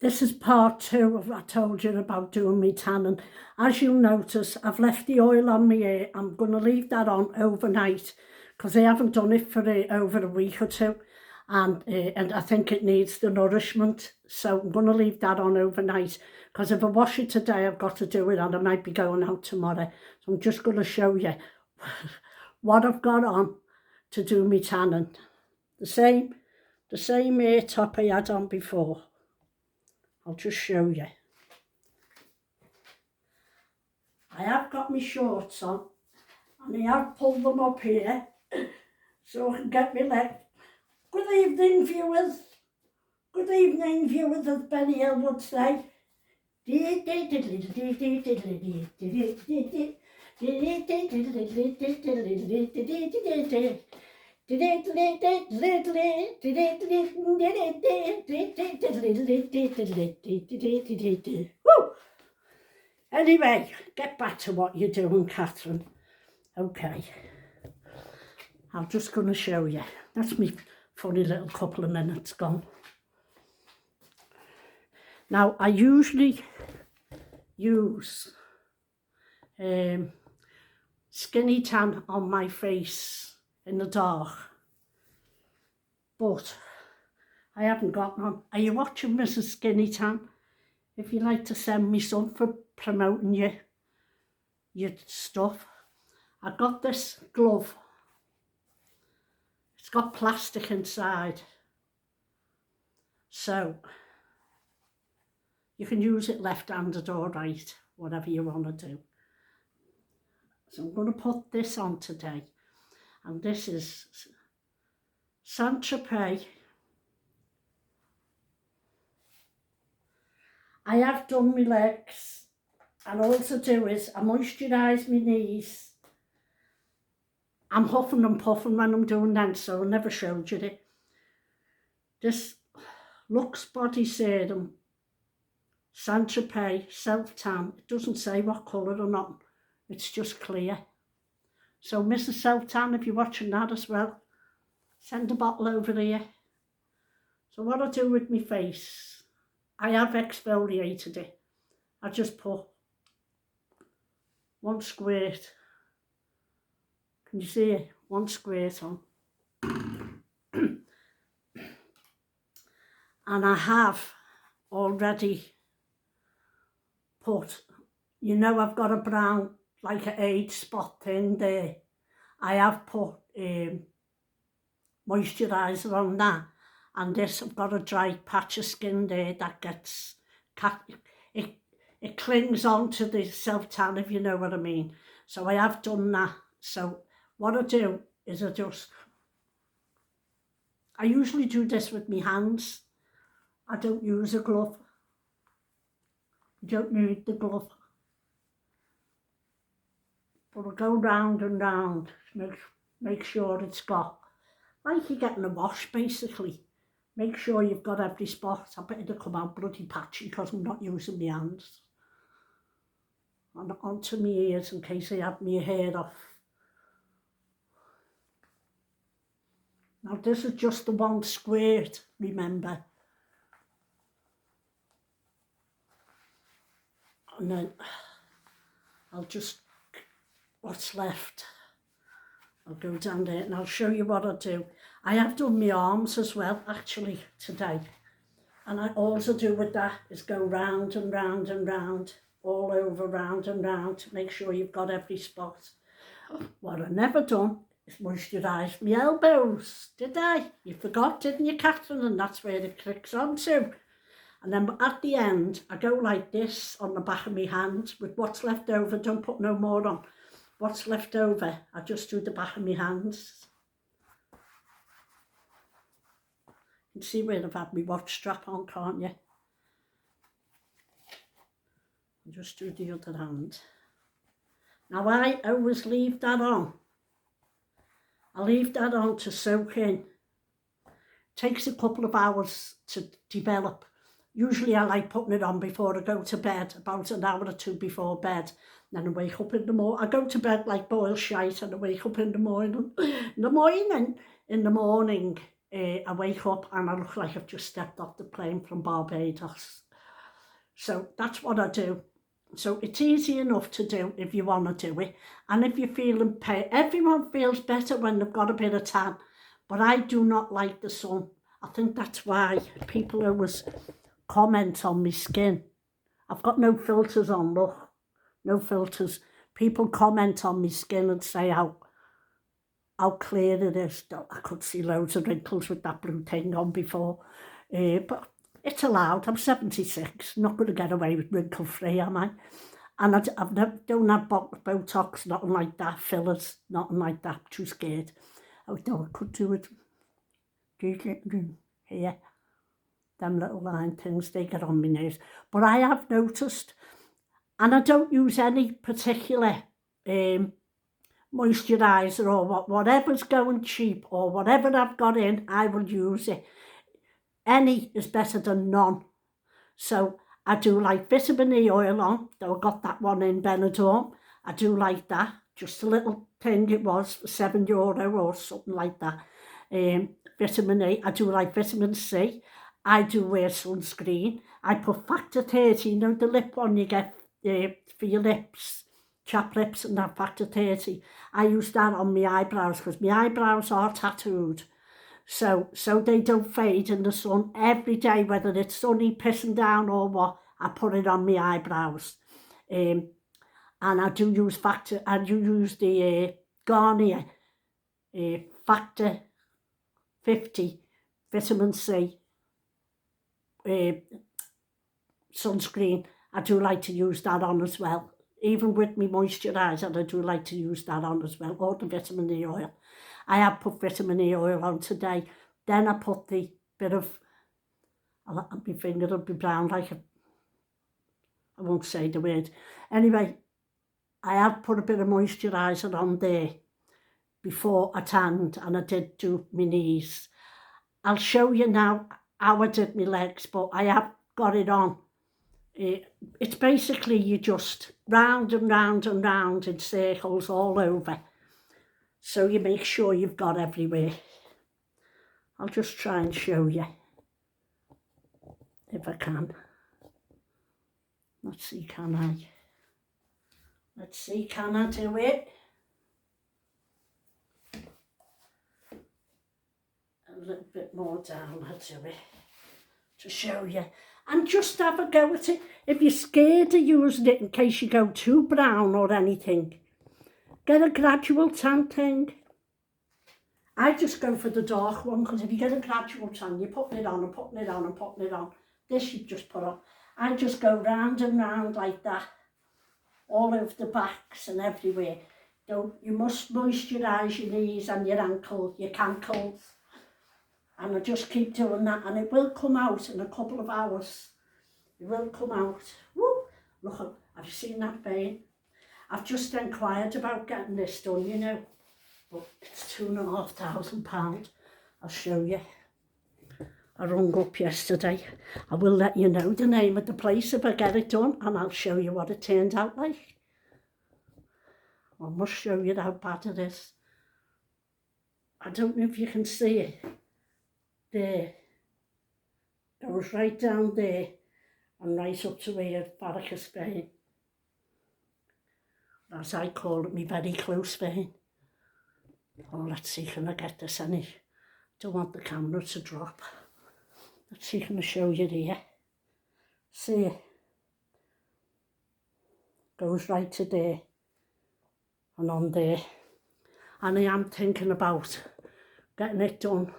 This is part 2 of what I told you about doing me tanning. As you'll notice, I've left the oil on my hair. I'm going to leave that on overnight because I haven't done it for over a week or two. And I think it needs the nourishment. So I'm going to leave that on overnight because if I wash it today, I've got to do it and I might be going out tomorrow. So I'm just going to show you what I've got on to do me tanning. The same hair top I had on before. I'll just show you. I have got my shorts on and I have pulled them up here so I can get my leg. Good evening, viewers. Good evening, viewers, as Benny Hill would say. Woo! Anyway, get back to what you're doing, Catherine. Okay, I'm just going to show you. That's me funny little couple of minutes gone. Now, I usually use Skinny Tan on my face in the dark, but I haven't got none. Are you watching Mrs. Skinny Tan? If you'd like to send me some for promoting your stuff. I got this glove. It's got plastic inside. So you can use it left-handed or right, whatever you want to do. So I'm going to put this on today. And this is Saint-Tropez. I have done my legs, and all to do is I moisturise my knees. I'm huffing and puffing when I'm doing that, so I never showed you it. This Lux Body Serum, Saint-Tropez Self-Tan. It doesn't say what colour or not, it's just clear. So Mrs. Self-Tan, if you're watching that as well, send a bottle over here. So what I do with my face, I have exfoliated it. I just put one squirt. Can you see it? One squirt on. And I have already put, you know, I've got a brown, like an age spot thing there. I have put moisturiser on that. And this, I've got a dry patch of skin there that gets, it clings on to the self-tan, if you know what I mean. So I have done that. So what I do is I usually do this with my hands. I don't use a glove. You don't need the glove. But I go round and round, make sure it's got, like you're getting a wash basically. Make sure you've got every spot. I bet it'll come out bloody patchy because I'm not using my hands. And onto my ears in case I have my hair off. Now this is just the one squirt, remember. And then I'll just, what's left, I'll go down there and I'll show you what I do. I have done my arms as well, actually, today. And all I do with that is go round and round and round, all over, round and round, to make sure you've got every spot. What I never done is moisturise my elbows, did I? You forgot, didn't you, Catherine? And that's where it clicks onto. And then at the end, I go like this on the back of my hand with what's left over. Don't put no more on. What's left over, I just do the back of my hands. You can see where I've had my watch strap on, can't you? And just do the other hand. Now I always leave that on. I leave that on to soak in. Takes a couple of hours to develop. Usually I like putting it on before I go to bed, about an hour or two before bed. Then I wake up in the morning. I go to bed like boiled shite and I wake up in the morning. In the morning, I wake up and I look like I've just stepped off the plane from Barbados. So that's what I do. So it's easy enough to do if you want to do it. And if you're feeling pain, everyone feels better when they've got a bit of tan. But I do not like the sun. I think that's why people always comment on my skin. I've got no filters on, look. No filters. People comment on my skin and say how clear it is. I could see loads of wrinkles with that blue thing on before. But it's allowed. I'm 76. Not going to get away with wrinkle-free, am I? And I've never don't have Botox, nothing like that, fillers, nothing like that. Too scared. I could do it. Here, them little line things, they get on my nerves. But I have noticed, and I don't use any particular moisturiser or whatever's going cheap or whatever I've got in, I will use it. Any is better than none. So I do like vitamin E oil on, though I got that one in Benidorm. I do like that, just a little thing it was, for €7 or something like that. Vitamin E, I do like vitamin C. I do wear sunscreen. I put factor 30, you know the lip one you get for your lips, chapped lips and that factor 30. I use that on my eyebrows because my eyebrows are tattooed. So they don't fade in the sun every day, whether it's sunny, pissing down or what, I put it on my eyebrows. And I do use the Garnier Factor 50 Vitamin C sunscreen. I do like to use that on as well. Even with my moisturiser, I do like to use that on as well, or the vitamin E oil. I have put vitamin E oil on today. Then I put the bit of, my finger will be brown like I won't say the word. Anyway, I have put a bit of moisturiser on there before I tanned, and I did do my knees. I'll show you now how I did my legs, but I have got it on. It's basically you just round and round and round in circles all over. So you make sure you've got everywhere. I'll just try and show you, if I can. Let's see, can I? Let's see, can I do it? A little bit more down, I'll do it, to show you. And just have a go at it. If you're scared of using it in case you go too brown or anything, get a gradual tan thing. I just go for the dark one, because if you get a gradual tan, you're putting it on and putting it on and putting it on. This you just put on. I just go round and round like that, all over the backs and everywhere. You must moisturise your knees and your ankles, your cankles. And I just keep doing that, and it will come out in a couple of hours. It will come out. Woo! Look, have you seen that vein? I've just inquired about getting this done, you know, but it's £2,500. I'll show you. I rung up yesterday. I will let you know the name of the place if I get it done, and I'll show you what it turned out like. I must show you how bad it is. I don't know if you can see it. There. Goes right down there and right up to here, varicose vein. As I call it, my very close vein. Oh, let's see, can I get this any? Don't want the camera to drop. Let's see, can I show you here? See it? Goes right to there and on there. And I am thinking about getting it done.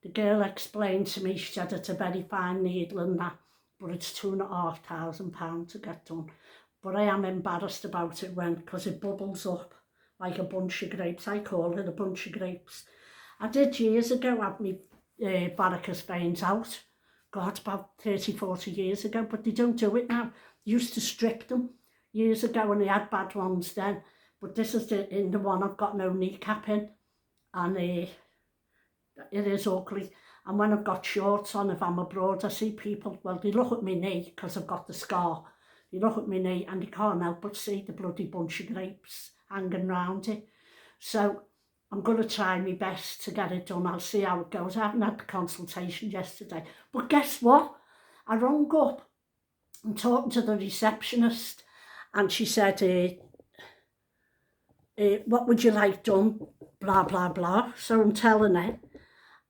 The girl explained to me, she said it's a very fine needle and that, but it's £2,500 to get done. But I am embarrassed about it because it bubbles up like a bunch of grapes. I call it a bunch of grapes. I did years ago have my varicose veins out. God, about 30, 40 years ago, but they don't do it now. They used to strip them years ago and they had bad ones then. But this is in the one I've got no kneecap in. And it is ugly. And when I've got shorts on, if I'm abroad, I see people, well, they look at my knee because I've got the scar. They look at my knee and they can't help but see the bloody bunch of grapes hanging round it. So I'm going to try my best to get it done. I'll see how it goes. I haven't had the consultation yesterday. But guess what? I rung up I'm talking to the receptionist, and she said, what would you like done? Blah, blah, blah. So I'm telling her,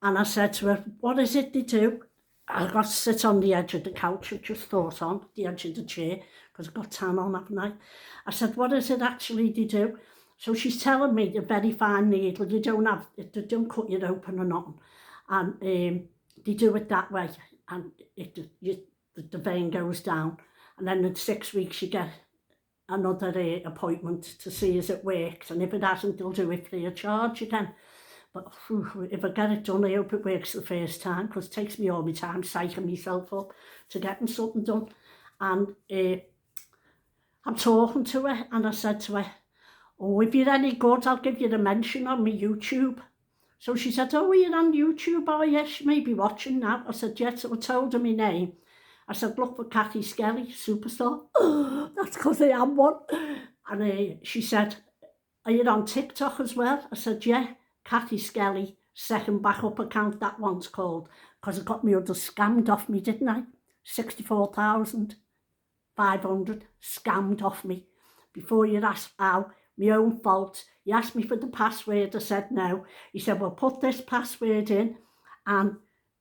and I said to her, what is it they do? I got to sit on the edge of the couch, I just thought on the edge of the chair, because I got tan on, haven't I? I said, what is it actually they do? So she's telling me the very fine needle, they don't cut you open or nothing. And they do it that way, and the vein goes down. And then in 6 weeks you get another appointment to see if it works. And if it hasn't, they'll do it free of charge again. But if I get it done, I hope it works the first time, because it takes me all my time psyching myself up to getting something done. And I'm talking to her, and I said to her, oh, if you're any good, I'll give you the mention on my YouTube. So she said, oh, you're on YouTube? Oh, yes, you may be watching now. I said, yes. So I told her my name. I said, look for Kathy Skelly, Superstar. Oh, that's because I am one. And she said, are you on TikTok as well? I said, yeah, Kathy Skelly, second backup account, that one's called. Because I got me other scammed off me, didn't I? 64,500 scammed off me. Before you ask how, my own fault. He asked me for the password, I said no. He said, well, put this password in and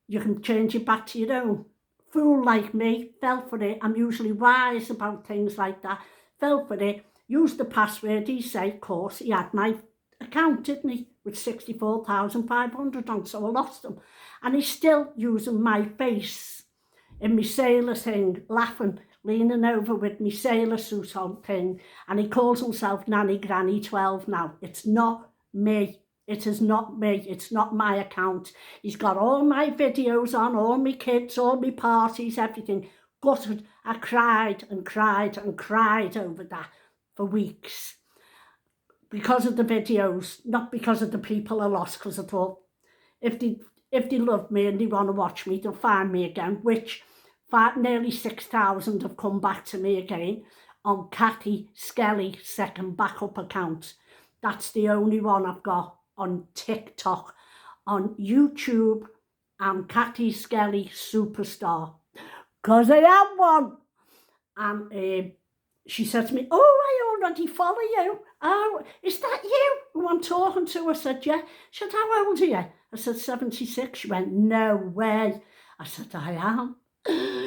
you can change it back to your own. Fool like me, fell for it. I'm usually wise about things like that. Fell for it, used the password. He said, of course, he had my account, didn't he? With 64,500 on, so I lost them. And he's still using my face in my sailor thing, laughing, leaning over with my sailor suit on thing, and he calls himself Nanny Granny 12 now. It's not me. It is not me. It's not my account. He's got all my videos on, all my kids, all my parties, everything. Gutted. I cried and cried and cried over that for weeks. Because of the videos, not because of the people I lost, because I thought, if they love me and they want to watch me, they'll find me again, which nearly 6,000 have come back to me again on Kathy Skelly second backup account. That's the only one I've got on TikTok. On YouTube, I'm Kathy Skelly Superstar, because I am one. And she said to me, oh, I already follow you. Oh, is that you who I'm talking to? I said, yeah. She said, how old are you? I said, 76. She went, no way. I said, I am.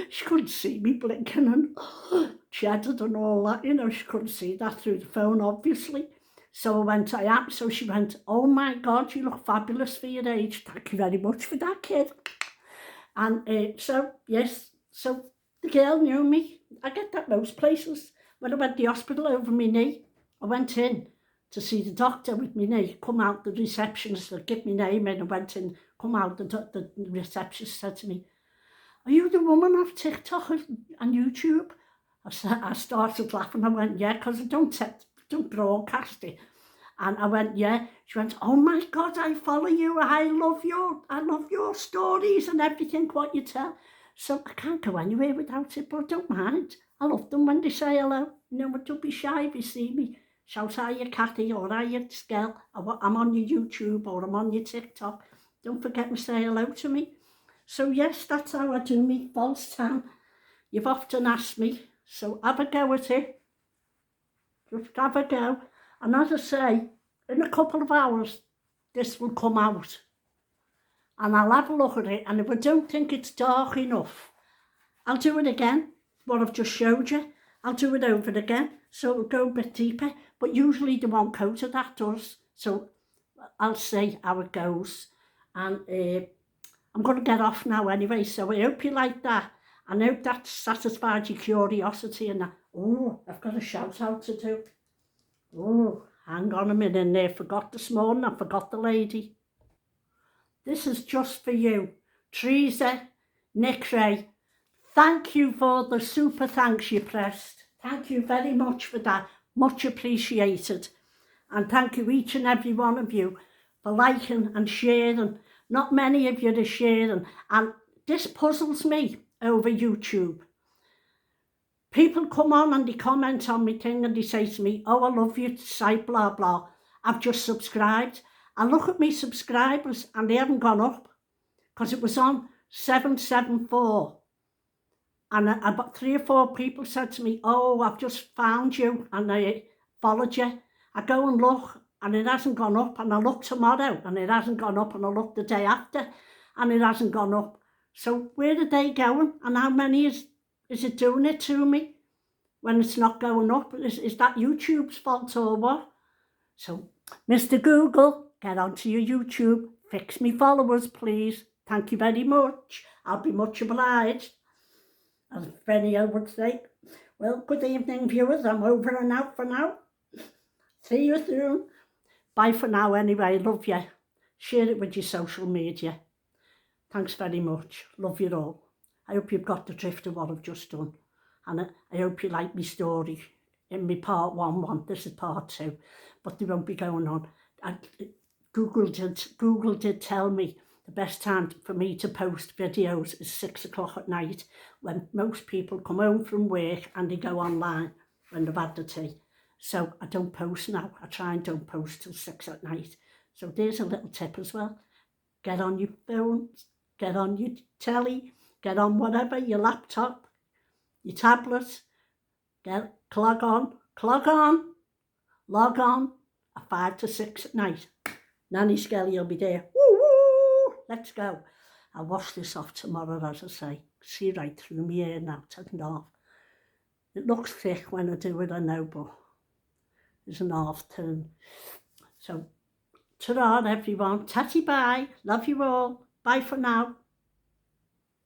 She couldn't see me blinking and chatted and all that, you know, she couldn't see that through the phone, obviously. So I went, I am. So she went, oh my God, you look fabulous for your age. Thank you very much for that, kid. And so, yes, so the girl knew me. I get that most places. When I went to the hospital over my knee, I went in to see the doctor with my knee, come out, the receptionist would give me name in, I went in, come out, the receptionist said to me, are you the woman off TikTok and YouTube? I started laughing. I went, yeah, because I don't broadcast it. And I went, yeah. She went, oh my God, I follow you. I love your stories and everything, what you tell. So I can't go anywhere without it, but I don't mind. I love them when they say hello. You know, but don't be shy if you see me. Shout, are you Kathy, or are you Skell? I'm on your YouTube, or I'm on your TikTok. Don't forget to say hello to me. So yes, that's how I do me false tan. You've often asked me, so have a go at it. Just have a go. And as I say, in a couple of hours, this will come out. And I'll have a look at it, and if I don't think it's dark enough, I'll do it again, what I've just showed you. I'll do it over again, so it'll go a bit deeper. But usually the one coat of that does. So I'll see how it goes. And I'm going to get off now anyway, so I hope you like that. I hope that satisfied your curiosity and that. Oh, I've got a shout out to do. Oh, hang on a minute there. Forgot this morning, I forgot the lady. This is just for you. Teresa, Nick Ray, thank you for the super thanks you pressed. Thank you very much for that. Much appreciated. And thank you each and every one of you for liking and sharing. Not many of you are sharing, and this puzzles me over YouTube. People come on and they comment on my thing and they say to me, oh, I love your site, blah, blah. I've just subscribed. I look at my subscribers and they haven't gone up because it was on 774. And about 3 or 4 people said to me, oh, I've just found you and I followed you. I go and look and it hasn't gone up, and I look tomorrow and it hasn't gone up, and I look the day after and it hasn't gone up. So where are they going, and how many is it doing it to me when it's not going up? Is that YouTube's fault or what? So, Mr. Google, get onto your YouTube, fix me followers, please. Thank you very much. I'll be much obliged. As Benny would say. Well, good evening, viewers. I'm over and out for now. See you soon. Bye for now anyway. Love you. Share it with your social media. Thanks very much. Love you all. I hope you've got the drift of what I've just done. And I hope you like my story in my part 1. This is part 2. But they won't be going on. Google did tell me the best time for me to post videos is 6 o'clock at night, when most people come home from work and they go online when they've had the tea. So I don't post now. I try and don't post till 6 at night. So there's a little tip as well. Get on your phones, get on your telly, get on whatever, your laptop, your tablet, log on at 5 to 6 at night. Nanny Skelly will be there. Woo, woo, let's go. I'll wash this off tomorrow, as I say. See right through my hair now, taken off. It looks thick when I do it, I know, but there's an half turn. So, ta-ra everyone. Tatty bye. Love you all. Bye for now.